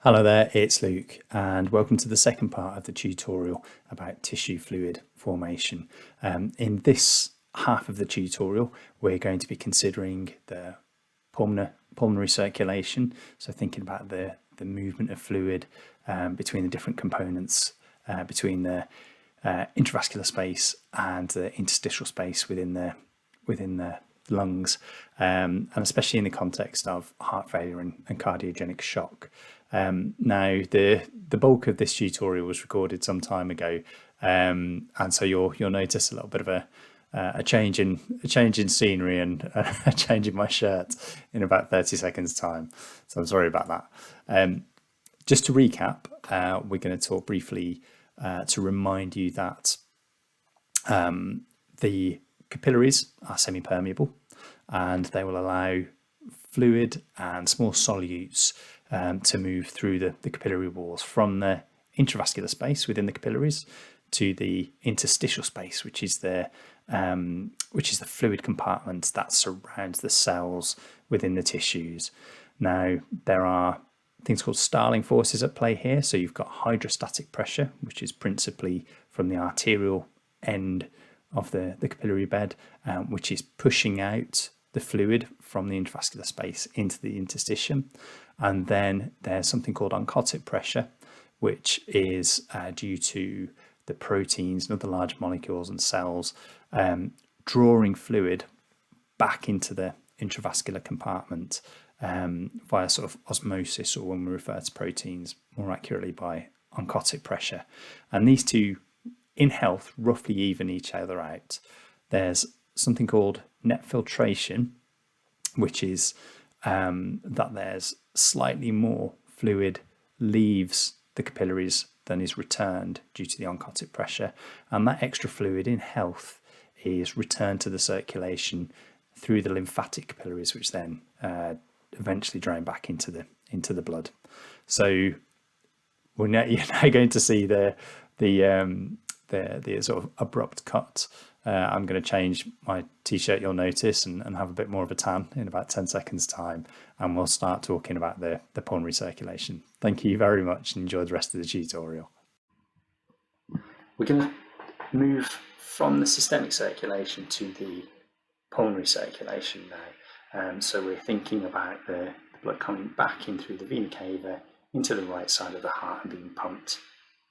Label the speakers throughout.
Speaker 1: Hello there, it's Luke, and welcome to the second part of the tutorial about tissue fluid formation. In this half of the tutorial, we're going to be considering the pulmonary circulation, so thinking about the movement of fluid between the different components, between the intravascular space and the interstitial space within the lungs, and especially in the context of heart failure and cardiogenic shock. Now, the bulk of this tutorial was recorded some time ago, and so you'll notice a little bit of a change in scenery and a change in my shirt in about 30 seconds time. So I'm sorry about that. Just to recap, we're going to talk briefly to remind you that the capillaries are semi-permeable and they will allow fluid and small solutes to move through the capillary walls from the intravascular space within the capillaries to the interstitial space, which is the fluid compartment that surrounds the cells within the tissues. Now, there are things called starling forces at play here. So you've got hydrostatic pressure, which is principally from the arterial end of the capillary bed, which is pushing out the fluid from the intravascular space into the interstitium. And then there's something called oncotic pressure, which is due to the proteins and other large molecules and cells drawing fluid back into the intravascular compartment via sort of osmosis, or when we refer to proteins more accurately by oncotic pressure. And these two in health roughly even each other out. There's something called net filtration, which is that there's slightly more fluid leaves the capillaries than is returned due to the oncotic pressure, and that extra fluid in health is returned to the circulation through the lymphatic capillaries, which then eventually drain back into the blood. So you're now going to see the sort of abrupt cut. I'm going to change my t-shirt, you'll notice, and have a bit more of a tan in about 10 seconds time, and we'll start talking about the pulmonary circulation. Thank you very much and enjoy the rest of the tutorial. We're going to move from the systemic circulation to the pulmonary circulation now. So we're thinking about the blood coming back in through the vena cava into the right side of the heart and being pumped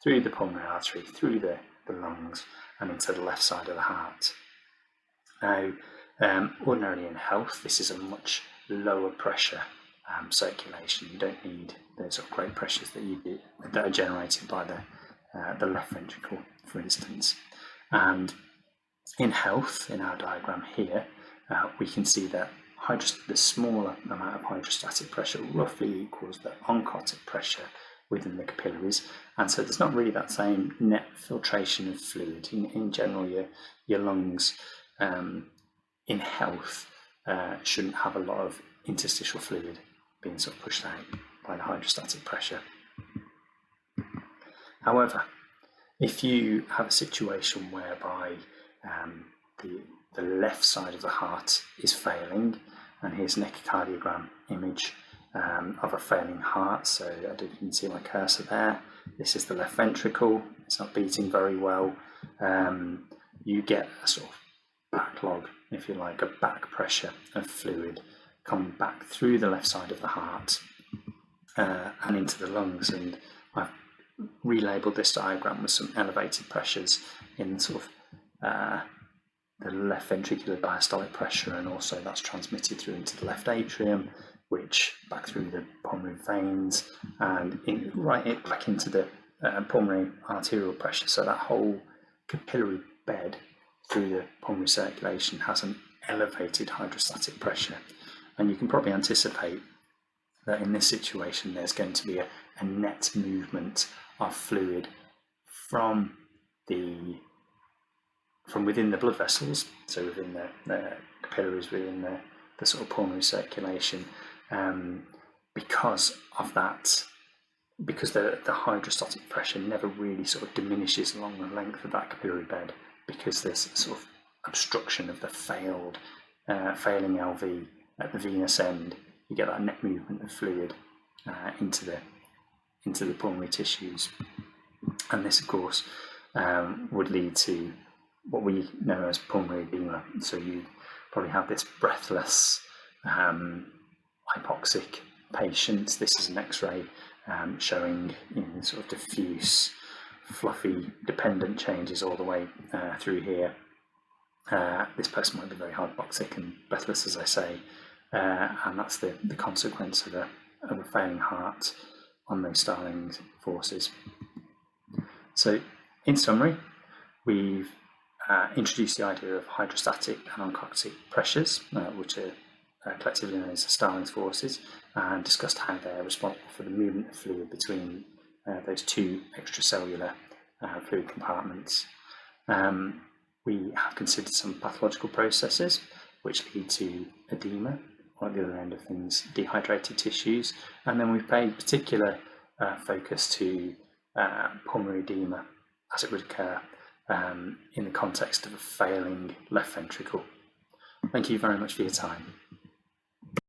Speaker 1: through the pulmonary artery, through the lungs, and into the left side of the heart. Now, ordinarily in health, this is a much lower pressure circulation. You don't need those sort of great pressures that are generated by the left ventricle, for instance. And in health, in our diagram here, we can see that the smaller amount of hydrostatic pressure roughly equals the oncotic pressure within the capillaries, and so there's not really that same net filtration of fluid. In general, your lungs in health shouldn't have a lot of interstitial fluid being sort of pushed out by the hydrostatic pressure. However, if you have a situation whereby the left side of the heart is failing, and here's an echocardiogram image of a failing heart. So you can see my cursor there. This is the left ventricle. It's not beating very well. You get a sort of backlog, if you like, a back pressure of fluid coming back through the left side of the heart and into the lungs. And I've relabeled this diagram with some elevated pressures in sort of the left ventricular diastolic pressure, and also that's transmitted through into the left atrium, which back through the pulmonary veins and back into the pulmonary arterial pressure. So that whole capillary bed through the pulmonary circulation has an elevated hydrostatic pressure. And you can probably anticipate that in this situation there's going to be a net movement of fluid from within the blood vessels, so within the capillaries, within the sort of pulmonary circulation, because of that, because the hydrostatic pressure never really sort of diminishes along the length of that capillary bed, because there's a sort of obstruction of the failing LV at the venous end. You get that net movement of fluid into into the pulmonary tissues. And this, of course, would lead to what we know as pulmonary edema. So you probably have this breathless, hypoxic patient. This is an X-ray showing sort of diffuse, fluffy, dependent changes all the way through here. This person might be very hypoxic and breathless, as I say, and that's the consequence of a failing heart on those starling forces. So, in summary, we've introduced the idea of hydrostatic and oncotic pressures, which are collectively known as the starling forces, and discussed how they're responsible for the movement of fluid between those two extracellular fluid compartments. We have considered some pathological processes which lead to edema, or at the other end of things, dehydrated tissues, and then we've paid particular focus to pulmonary edema as it would occur in the context of a failing left ventricle. Thank you very much for your time.